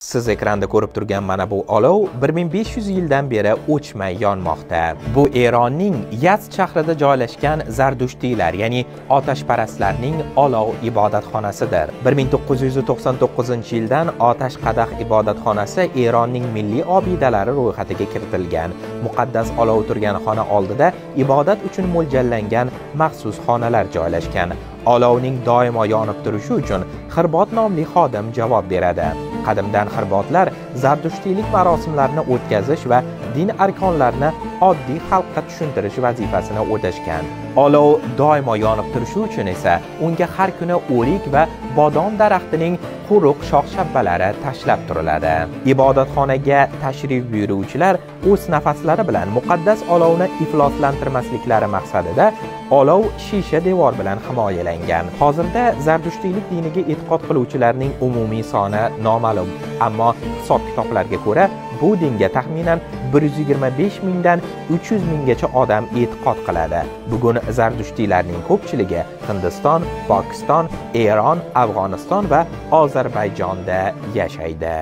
Siz ekranda ko'rib turgan mana bu olov 1500 yildan beri o'chmay yonmoqda. Bu Eronning Yazd shahrida joylashgan Zardushtiylar, ya'ni otashparastlarning olov ibodatxonasidir. 1999-yildan Otash qadah ibodatxonasi Eronning milliy obidalari ro'yxatiga kiritilgan. Muqaddas olov turgan xona oldida ibodat uchun mo'ljallangan maxsus xonalar joylashgan. Olovning doimo yonib turishi uchun Xirbot nomli xodim javob beradi. Qadimdan xirbotlar zardushtiylik marosimlarini o'tkazish va din arkonlarini oddiy xalqqa tushuntirish vazifasini o'tashgan. Olov doimo yonib turishi uchun esa unga har kuni o'rik va bodom daraxtining quruq shox-shabbalari tashlab turiladi. Ibodatxonaga tashrif buyuruvchilar o'z nafaslari bilan muqaddas olovni ifloslantirmasliklari maqsadida olov shisha devor bilan himoyalangan. Hozirda zardushtiylik diniga e'tiqod qiluvchilarning umumiy soni noma'lum, ammo hisob-kitoblarga ko'ra bu dinga taxminan 125 mingdan 300 minggacha odam e'tiqod qiladi. Bugun zardushtiylarning ko'pchiligi Hindiston, Pokiston, Eron, Afg'oniston va Ozarbayjonda yashaydi.